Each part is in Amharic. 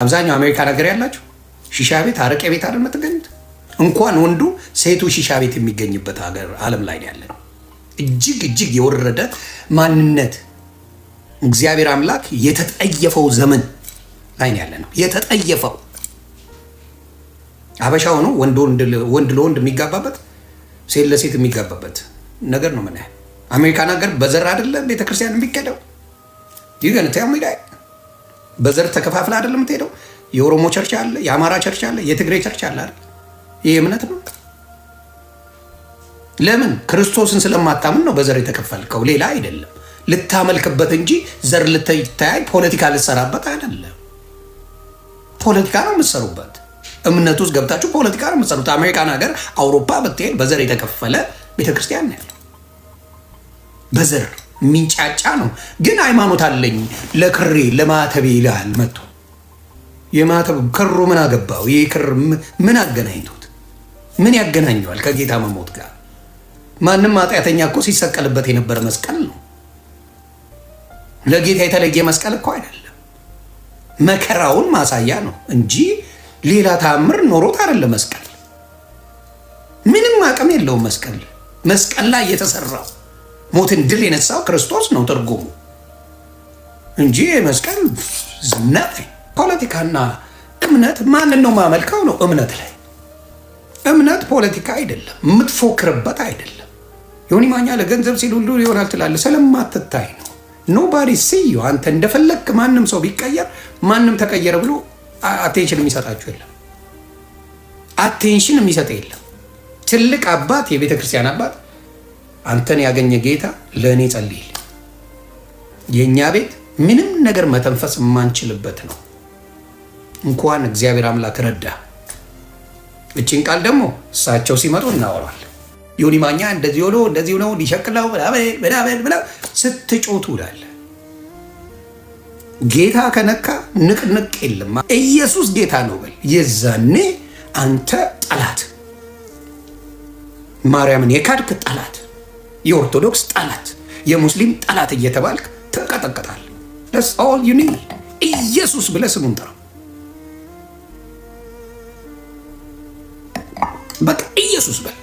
አብዛኛው አሜሪካ ነገር ያላችሁ ሺሻ ቤት፣ አረቄ ቤት አይደል የምትገኙት? እንኳን ወንዱ ሴቱ ሺሻ ቤት የሚገኝበት ሀገር ዓለም ላይ ያለ ነው። እጅግ እጅግ የወረደ ማንነት እግዚአብሔር አምላክ የተጠየፈው ዘመን ላይ ያለ ነው። የተጠየፈው አበሻው ነው። ወንድ ለወንድ የሚጋባበት፣ ሴት ለሴት የሚጋባበት ነገር ነው። ምን ያህል አሜሪካን ሀገር በዘር አይደለም ቤተክርስቲያን የሚከደው? ይገንታው ሚዳይ በዘር ተከፋፍለ አይደለም የምትሄደው። የኦሮሞ ቸርች አለ፣ የአማራ ቸርች አለ፣ የትግሬ ቸርች አለ አይደል? ይሄ እምነት ነው። ለምን? ክርስቶስን ስለማታምን ነው በዘር የተከፈልከው፣ ሌላ አይደለም። ልታመልክበት እንጂ ዘር ልትታይ ፖለቲካ ልትሰራበት አይደለም። ፖለቲካ ነው የምትሰሩበት። እምነት ውስጥ ገብታችሁ ፖለቲካ ነው የምትሰሩት። አሜሪካን ሀገር፣ አውሮፓ ብትሄድ በዘር የተከፈለ ቤተክርስቲያን ነው ያለው። በዘር ሚንጫጫ ነው። ግን ሃይማኖት አለኝ ለክሬ ለማተቤ ይላል መጥቶ። የማተብ ክሩ ምን አገባው? ይህ ክር ምን አገናኝቶት? ምን ያገናኘዋል ከጌታ መሞት ጋር? ማንም ኃጢአተኛ እኮ ሲሰቀልበት የነበረ መስቀል ነው። ለጌታ የተለየ መስቀል እኮ አይደለም። መከራውን ማሳያ ነው እንጂ ሌላ ታምር ኖሮት አይደለም። መስቀል ምንም አቅም የለውም። መስቀል ላይ የተሰራው ሞትን ድል የነሳው ክርስቶስ ነው ትርጉሙ እንጂ መስቀል ዝናት። ፖለቲካና እምነት ማንን ነው ማመልከው ነው። እምነት ላይ እምነት ፖለቲካ አይደለም፣ የምትፎክርበት አይደለም። ዮኒ ማኛ ለገንዘብ ሲል ሁሉ ይሆናል ትላለህ። ስለማትታይ ነው። ኖባዲ ሲዩ አንተ እንደፈለክ ማንም ሰው ቢቀየር ማንም ተቀየረ ብሎ አቴንሽን የሚሰጣችሁ የለም። አቴንሽን የሚሰጥ የለም። ትልቅ አባት፣ የቤተ ክርስቲያን አባት አንተን ያገኘ ጌታ ለእኔ ጸልይል። የእኛ ቤት ምንም ነገር መተንፈስ የማንችልበት ነው። እንኳን እግዚአብሔር አምላክ ረዳ። እቺን ቃል ደግሞ እሳቸው ሲመጡ እናወራል። ዮኒ ማኛ እንደዚህ ሆኖ እንደዚህ ሆኖ ሊሸቅለው ብላ ስትጮቱ ላለ ጌታ ከነካ ንቅንቅ የለም። ኢየሱስ ጌታ ነው በል። የዛኔ አንተ ጠላት፣ ማርያምን የካድክ ጠላት፣ የኦርቶዶክስ ጠላት፣ የሙስሊም ጠላት እየተባልክ ትቀጠቀጣል። that's all you need። ኢየሱስ ብለህ ስሙን ጥራ። በቃ ኢየሱስ በል።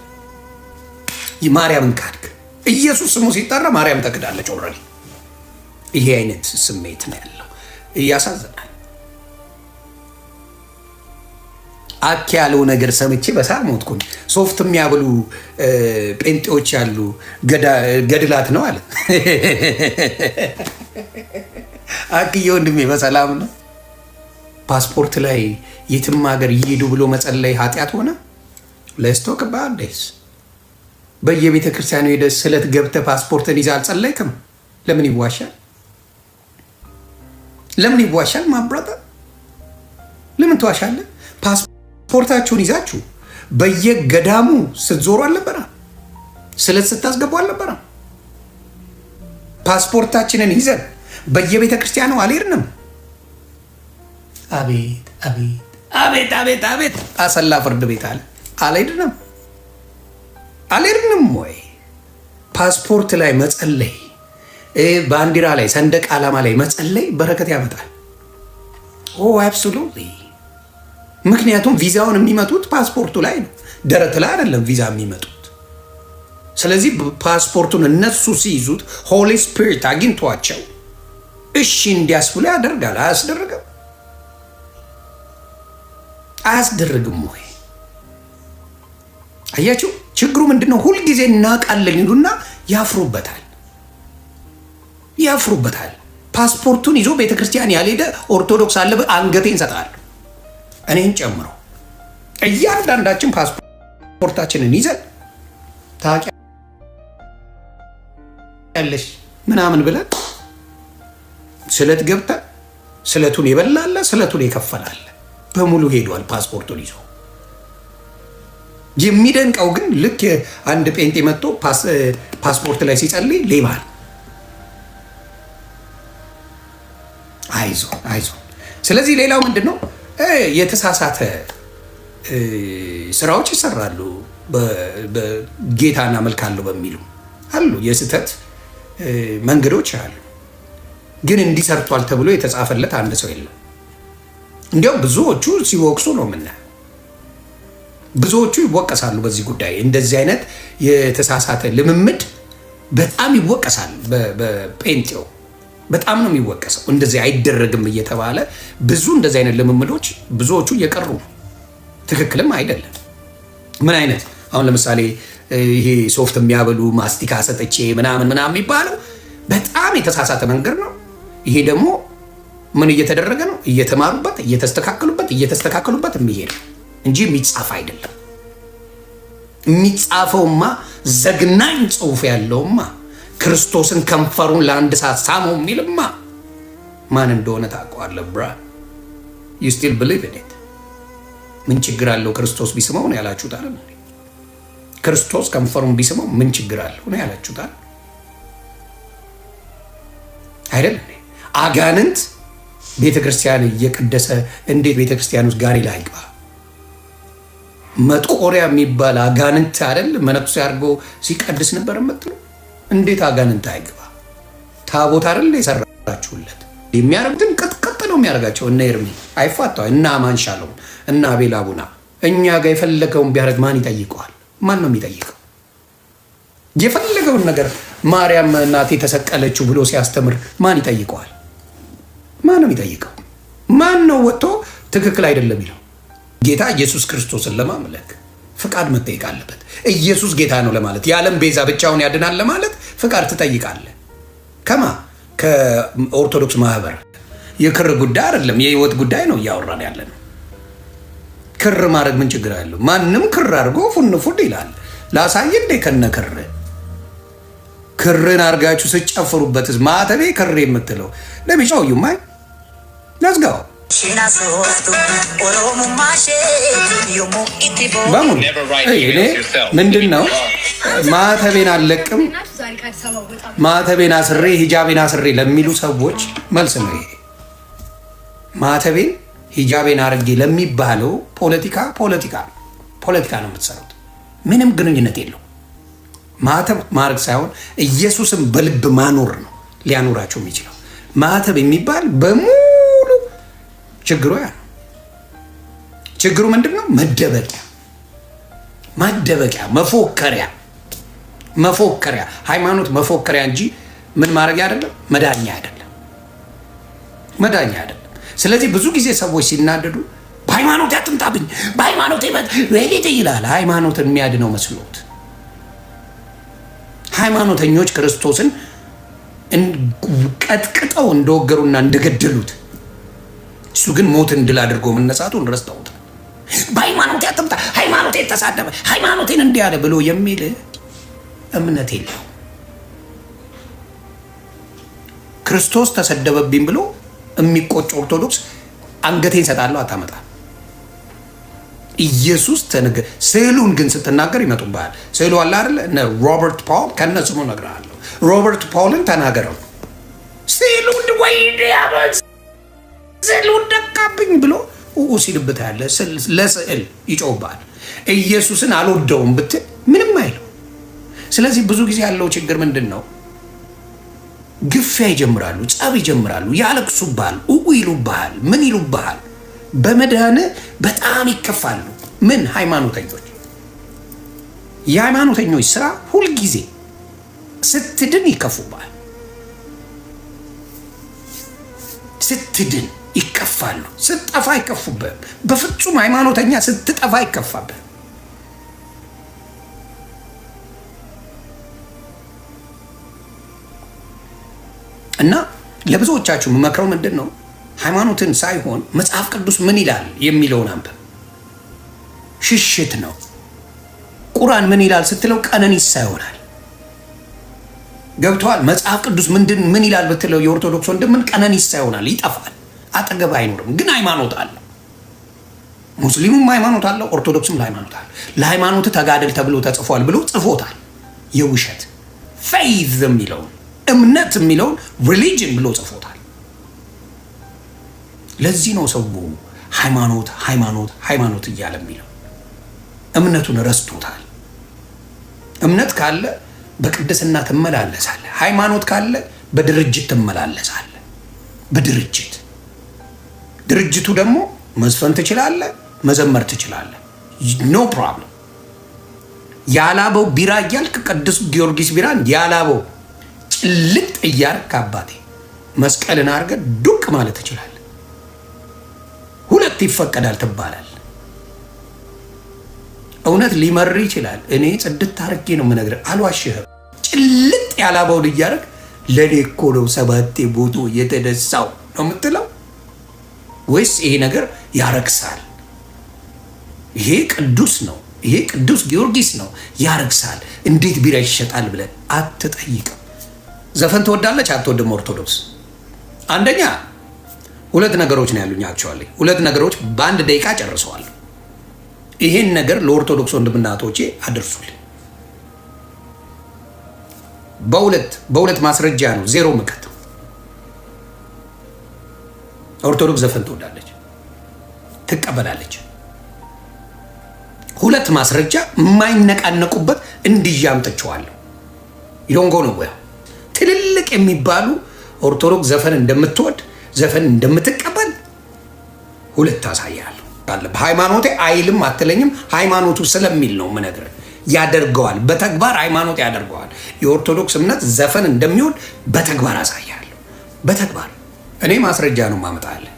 ማርያምን ካድክ፣ ኢየሱስ ስሙ ሲጠራ ማርያም ተክዳለች ኦልሬዲ። ይሄ አይነት ስሜት ነው ያለው። እያሳዝናል። አክ ያለው ነገር ሰምቼ በሳቅ ሞትኩኝ። ሶፍት የሚያብሉ ጴንጤዎች ያሉ ገድላት ነው አለ። አክዬ ወንድሜ በሰላም ነው? ፓስፖርት ላይ የትም ሀገር ይሄዱ ብሎ መጸለይ ኃጢአት ሆነ? ለስቶክ ባዴስ በየቤተ ክርስቲያኑ ሄደ ስለት ገብተ ፓስፖርትን ይዛ አልጸለይክም? ለምን ይዋሻል? ለምን ይዋሻል? ማብራታ ለምን ትዋሻለ? ፓስፖርታችሁን ይዛችሁ በየገዳሙ ስትዞሩ አልነበረ? ስለት ስታስገቡ አልነበረ? ፓስፖርታችንን ይዘን በየቤተ ክርስቲያኑ አልሄድንም? አቤት አቤት አቤት አቤት አቤት! አሰላ ፍርድ ቤት አለ አልሄድንም ወይ? ፓስፖርት ላይ መጸለይ፣ ባንዲራ ላይ ሰንደቅ ዓላማ ላይ መጸለይ በረከት ያመጣል። ኦ አብሶሉትሊ። ምክንያቱም ቪዛውን የሚመጡት ፓስፖርቱ ላይ ነው፣ ደረት ላይ አይደለም ቪዛ የሚመጡት። ስለዚህ ፓስፖርቱን እነሱ ሲይዙት ሆሊ ስፒሪት አግኝቷቸው እሺ እንዲያስብሎ ያደርጋል። አያስደርግም ወይ? አያችሁ ችግሩ ምንድነው? ሁልጊዜ እናቃለን ይሉና ያፍሩበታል። ፓስፖርቱን ይዞ ቤተክርስቲያን ያልሄደ ኦርቶዶክስ አለ አንገቴን እሰጣለሁ፣ እኔን ጨምሮ። እያንዳንዳችን ፓስፖርታችንን ይዘን ታውቂያለሽ ምናምን ብለን ስለት ገብተን ስለቱን የበላለ ስለቱን የከፈላለ በሙሉ ሄዷል ፓስፖርቱን ይዞ። የሚደንቀው ግን ልክ አንድ ጴንጤ መጥቶ ፓስፖርት ላይ ሲጸልይ ሌባል አይዞ። ስለዚህ ሌላው ምንድን ነው? የተሳሳተ ስራዎች ይሰራሉ። ጌታን አመልካለሁ በሚሉ አሉ፣ የስህተት መንገዶች አሉ። ግን እንዲሰርቷል ተብሎ የተጻፈለት አንድ ሰው የለም። እንዲያው ብዙዎቹ ሲወቅሱ ነው የምናየው። ብዙዎቹ ይወቀሳሉ በዚህ ጉዳይ። እንደዚህ አይነት የተሳሳተ ልምምድ በጣም ይወቀሳል። በጴንጤው በጣም ነው የሚወቀሰው። እንደዚህ አይደረግም እየተባለ ብዙ እንደዚህ አይነት ልምምዶች ብዙዎቹ እየቀሩ ነው። ትክክልም አይደለም። ምን አይነት አሁን ለምሳሌ ይሄ ሶፍት የሚያበሉ ማስቲካ ሰጠቼ ምናምን የሚባለው በጣም የተሳሳተ መንገድ ነው። ይሄ ደግሞ ምን እየተደረገ ነው? እየተማሩበት እየተስተካከሉበት የሚሄድ እንጂ የሚጻፍ አይደለም። የሚጻፈውማ ዘግናኝ ጽሑፍ ያለውማ ክርስቶስን ከንፈሩን ለአንድ ሰዓት ሳመው የሚልማ ማን እንደሆነ ታውቀዋለህ? ብራ you still believe in it? ምን ችግር አለው ክርስቶስ ቢስመው ነው ያላችሁት አይደል? ክርስቶስ ከንፈሩን ቢስመው ምን ችግር አለው ነው ያላችሁት አይደል? አጋንንት ቤተክርስቲያን እየቀደሰ እንዴት ቤተክርስቲያን ውስጥ ጋሪ ላይ አይገባ? መጥቆሪያ የሚባል አጋንንት አይደል መነኩሴ አድርጎ ሲቀድስ ነበር የምትለው? እንዴት አጋንንት አይገባ? ታቦት አይደል የሰራችሁለት? የሚያረጉትን ቅጥቅጥ ነው የሚያደርጋቸው። እነ ኤርሚ አይፋታው እና ማንሻለው እና አቤል አቡና እኛ ጋር የፈለገውን ቢያደርግ ማን ይጠይቀዋል? ማን ነው የሚጠይቀው? የፈለገውን ነገር ማርያም እናቴ ተሰቀለችው ብሎ ሲያስተምር ማን ይጠይቀዋል? ማን ነው የሚጠይቀው? ማን ነው ወጥቶ ትክክል አይደለም ይለው? ጌታ ኢየሱስ ክርስቶስን ለማምለክ ፍቃድ መጠየቅ አለበት። ኢየሱስ ጌታ ነው ለማለት የዓለም ቤዛ ብቻውን ያድናል ለማለት ፍቃድ ትጠይቃለህ። ከኦርቶዶክስ ማህበር የክር ጉዳይ አይደለም፣ የህይወት ጉዳይ ነው እያወራን ያለ ነው። ክር ማድረግ ምን ችግር አለው? ማንም ክር አድርጎ ፉን ይላል። ላሳይ እንዴ ከነ ክርን አድርጋችሁ ስጨፍሩበትስ ማተቤ ክር የምትለው ለሚጫውዩማ ለዝጋው በሙሉ እኔ ምንድን ነው ማተቤን አልለቅም ማተቤን አስሬ ሂጃቤን አስሬ ለሚሉ ሰዎች መልስ ነው ይሄ። ማተቤን ሂጃቤን አድርጌ ለሚባለው ፖለቲካ ነው የምትሰሩት። ምንም ግንኙነት የለው። ማተብ ማድረግ ሳይሆን ኢየሱስን በልብ ማኖር ነው ሊያኖራቸው የሚችለው። ማተብ የሚባል በሙሉ ችግሩ ያ ነው። ችግሩ ምንድን ነው? ማደበቂያ፣ መፎከሪያ፣ ሃይማኖት መፎከሪያ እንጂ ምን ማድረግ አይደለም፣ መዳኛ አይደለም። ስለዚህ ብዙ ጊዜ ሰዎች ሲናደዱ በሃይማኖት ያትምጣብኝ፣ በሃይማኖት ሄዴት ይላል። ሃይማኖትን የሚያድነው መስሎት ሃይማኖተኞች ክርስቶስን ቀጥቅጠው እንደወገሩና እንደገደሉት እሱ ግን ሞትን ድል አድርጎ መነሳቱን ረስተውት በሃይማኖት ያትምጣ፣ ሃይማኖት የተሳደበ ሃይማኖቴን እንዲያለ ብሎ የሚል እምነት የለው። ክርስቶስ ተሰደበብኝ ብሎ የሚቆጭ ኦርቶዶክስ አንገቴን ሰጣለሁ አታመጣ። ኢየሱስ ስዕሉን ግን ስትናገር ይመጡብሃል። ስዕሉ አለ አይደለ? እነ ሮበርት ፓውል ከነ ስሙ እነግርሃለሁ። ሮበርት ፓውልን ተናገረው ስዕሉን ስዕሉን ደቃብኝ ብሎ ሲልብት ያለ ለስዕል ይጮህብሃል። ኢየሱስን አልወደውም ብትል ምንም አይለው። ስለዚህ ብዙ ጊዜ ያለው ችግር ምንድን ነው? ግፊያ ይጀምራሉ፣ ጸብ ይጀምራሉ፣ ያለቅሱብሃል፣ ይሉብሃል፣ ምን ይሉብሃል። በመዳን በጣም ይከፋሉ። ምን ሃይማኖተኞች፣ የሃይማኖተኞች ስራ ሁልጊዜ ስትድን ይከፉብሃል። ስትድን ይከፋሉ፣ ስትጠፋ አይከፉብህም። በፍጹም ሃይማኖተኛ ስትጠፋ ይከፋብህ። እና ለብዙዎቻችሁ የምመክረው ምንድን ነው? ሃይማኖትን ሳይሆን መጽሐፍ ቅዱስ ምን ይላል የሚለውን አንብብ። ሽሽት ነው። ቁርአን ምን ይላል ስትለው ቀነኒሳ ይሆናል። ገብቶሃል? መጽሐፍ ቅዱስ ምን ይላል ብትለው የኦርቶዶክስ ወንድምን ቀነኒሳ ይሆናል። ይጠፋል፣ አጠገብ አይኖርም። ግን ሃይማኖት አለው። ሙስሊሙም ሃይማኖት አለው፣ ኦርቶዶክስም ሃይማኖት አለው። ለሃይማኖት ተጋደል ተብሎ ተጽፏል ብሎ ጽፎታል። የውሸት ፌይዝ የሚለውን እምነት የሚለውን ሪሊጅን ብሎ ጽፎታል። ለዚህ ነው ሰው ሃይማኖት እያለ የሚለው። እምነቱን ረስቶታል። እምነት ካለ በቅድስና ትመላለሳለህ። ሃይማኖት ካለ በድርጅት ትመላለሳለህ። ድርጅቱ ደግሞ መዝፈን ትችላለህ፣ መዘመር ትችላለህ። ኖ ፕሮብለም። ያላበው ቢራ እያልክ ቅዱስ ጊዮርጊስ ቢራን ያላበው ጭልጥ እያልክ አባቴ መስቀልን አድርገህ ዱቅ ማለት ትችላለህ። ሁለት ይፈቀዳል ትባላል። እውነት ሊመር ይችላል። እኔ ጽድት አድርጌ ነው የምነግርህ፣ አልዋሽህም። ጭልጥ ያላበውን እያደረግ ለኔ እኮ ነው ሰባቴ ቦቶ የተነሳው ነው የምትለው ወይስ ይሄ ነገር ያረክሳል? ይሄ ቅዱስ ነው፣ ይሄ ቅዱስ ጊዮርጊስ ነው ያረክሳል፣ እንዴት ቢራ ይሸጣል ብለን አትጠይቅም። ዘፈን ትወዳለች አትወድም? ኦርቶዶክስ አንደኛ ሁለት ነገሮች ነው ያሉኝ። አክቹዋሊ ሁለት ነገሮች በአንድ ደቂቃ ጨርሰዋል። ይሄን ነገር ለኦርቶዶክስ ወንድምና እህቶቼ አድርሱልኝ። በሁለት ማስረጃ ነው ዜሮ ምከት። ኦርቶዶክስ ዘፈን ትወዳለች፣ ትቀበላለች። ሁለት ማስረጃ የማይነቃነቁበት እንዲያምጥቸዋለሁ። ይዶንጎ ነው ወይ ትልልቅ የሚባሉ ኦርቶዶክስ ዘፈን እንደምትወድ ዘፈን እንደምትቀበል ሁለት ታሳያለሁ። በሃይማኖቴ አይልም አትለኝም። ሃይማኖቱ ስለሚል ነው የምነግርህ። ያደርገዋል፣ በተግባር ሃይማኖት ያደርገዋል። የኦርቶዶክስ እምነት ዘፈን እንደሚወድ በተግባር አሳያለሁ። በተግባር እኔ ማስረጃ ነው ማመጣለህ።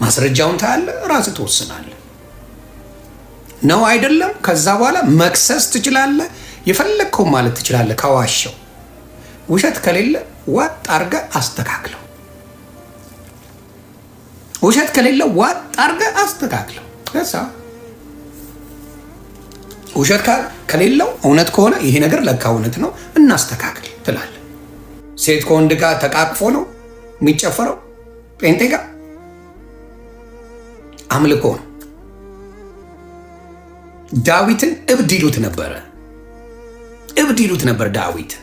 ማስረጃውን ታያለህ፣ ራስህ ትወስናለህ። ነው አይደለም? ከዛ በኋላ መክሰስ ትችላለህ፣ የፈለግከው ማለት ትችላለህ። ከዋሸው ውሸት ከሌለ ዋጥ አድርገህ አስተካክለው። ውሸት ከሌለ ዋጥ አድርገህ አስተካክለው። ከዛ ውሸት ከሌለው እውነት ከሆነ ይሄ ነገር ለካ እውነት ነው እናስተካክል ትላለህ። ሴት ከወንድ ጋር ተቃቅፎ ነው የሚጨፈረው። ጴንጤ ጋር አምልኮ ነው። ዳዊትን እብድ ይሉት ነበረ። እብድ ይሉት ነበር ዳዊትን።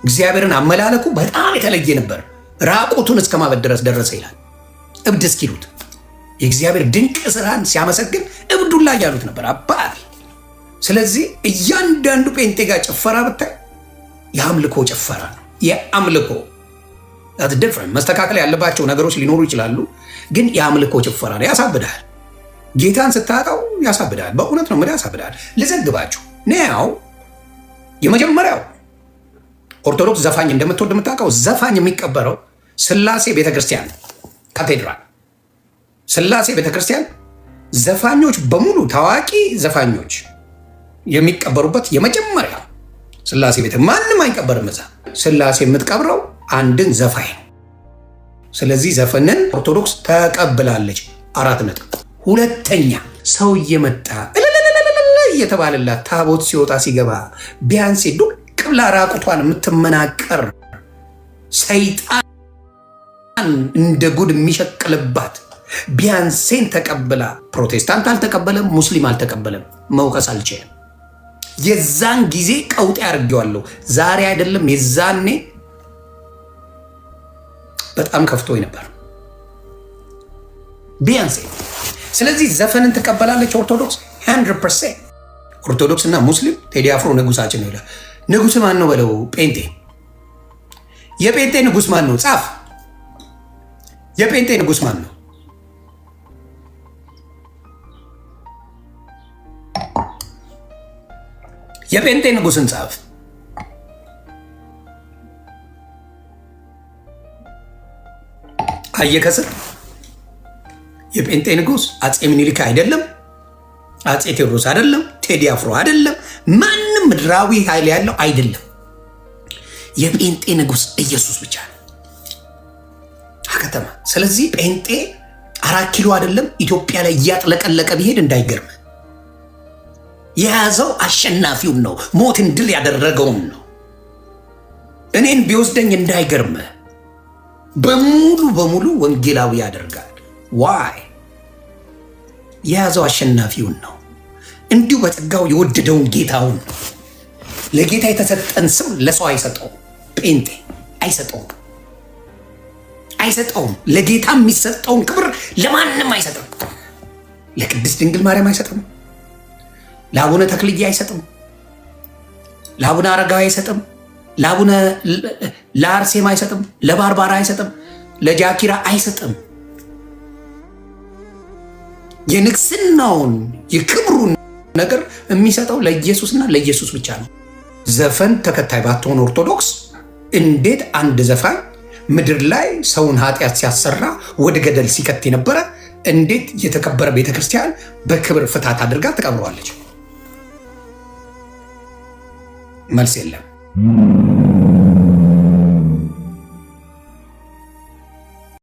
እግዚአብሔርን አመላለኩ በጣም የተለየ ነበር። ራቁቱን እስከ ማበድ ድረስ ደረሰ ይላል። እብድ እስኪሉት የእግዚአብሔር ድንቅ ስራን ሲያመሰግን እብዱን ላይ ያሉት ነበር አባት። ስለዚህ እያንዳንዱ ጴንጤ ጋር ጭፈራ ብታይ የአምልኮ ጭፈራ ነው። የአምልኮ ዲፍረንት መስተካከል ያለባቸው ነገሮች ሊኖሩ ይችላሉ፣ ግን የአምልኮ ጭፈራ ነው። ያሳብዳል። ጌታን ስታጣው ያሳብዳል። በእውነት ነው ያሳብዳል። ልዘግባችሁ ነው። የመጀመሪያው ኦርቶዶክስ ዘፋኝ እንደምትወድ የምታውቀው ዘፋኝ የሚቀበረው ስላሴ ቤተክርስቲያን ካቴድራል፣ ስላሴ ቤተክርስቲያን ዘፋኞች በሙሉ ታዋቂ ዘፋኞች የሚቀበሩበት የመጀመሪያው ስላሴ ቤተ ማንም አይቀበርም እዛ። ስላሴ የምትቀብረው አንድን ዘፋኝ ነው። ስለዚህ ዘፈንን ኦርቶዶክስ ተቀብላለች። 4 ነጥብ። ሁለተኛ ሰው እየመጣ እየተባለላት ታቦት ሲወጣ ሲገባ ቢያንስ ዱቅ ብላ ራቁቷን የምትመናቀር ሰይጣን እንደ ጉድ የሚሸቅልባት ቢያንሴን ተቀብላ ፕሮቴስታንት አልተቀበለም፣ ሙስሊም አልተቀበለም፣ መውቀስ አልችልም። የዛን ጊዜ ቀውጤ አድርጌዋለሁ። ዛሬ አይደለም የዛኔ በጣም ከፍቶኝ ነበር ቢያንሴ። ስለዚህ ዘፈንን ትቀበላለች ኦርቶዶክስ 100%። ኦርቶዶክስ እና ሙስሊም ቴዲ አፍሮ ንጉሳችን ነው ይላል። ንጉስ ማን ነው በለው ጴንጤ። የጴንጤ ንጉስ ማን ነው? ጻፍ። የጴንጤ ንጉስ ማን ነው? የጴንጤ ንጉስን ጻፍ። አየከስር የጴንጤ ንጉስ አፄ ምኒልክ አይደለም፣ አፄ ቴዎድሮስ አይደለም፣ ቴዲ አፍሮ አይደለም፣ ማንም ምድራዊ ኃይል ያለው አይደለም። የጴንጤ ንጉስ ኢየሱስ ብቻ ነው ከተማ። ስለዚህ ጴንጤ 4 ኪሎ አይደለም ኢትዮጵያ ላይ እያጥለቀለቀ ቢሄድ እንዳይገርም። የያዘው አሸናፊውን ነው፣ ሞትን ድል ያደረገውን ነው። እኔን ቢወስደኝ እንዳይገርም። በሙሉ ወንጌላዊ ያደርጋል። ዋይ የያዘው አሸናፊውን ነው። እንዲሁ በጸጋው የወደደውን ጌታውን ነው። ለጌታ የተሰጠን ስም ለሰው አይሰጠውም። ጴንጤ አይሰጠውም። ለጌታ የሚሰጠውን ክብር ለማንም አይሰጥም። ለቅድስት ድንግል ማርያም አይሰጥም። ለአቡነ ተክልዬ አይሰጥም። ለአቡነ አረጋዊ አይሰጥም። ለአርሴማ አይሰጥም። ለባርባራ አይሰጥም። ለጃኪራ አይሰጥም። የንግስናውን የክብሩን ነገር የሚሰጠው ለኢየሱስና ለኢየሱስ ብቻ ነው። ዘፈን ተከታይ ባትሆን ኦርቶዶክስ እንዴት አንድ ዘፋኝ ምድር ላይ ሰውን ኃጢአት ሲያሰራ ወደ ገደል ሲከት የነበረ እንዴት የተከበረ ቤተክርስቲያን በክብር ፍታት አድርጋ ተቀብረዋለች? መልስ የለም።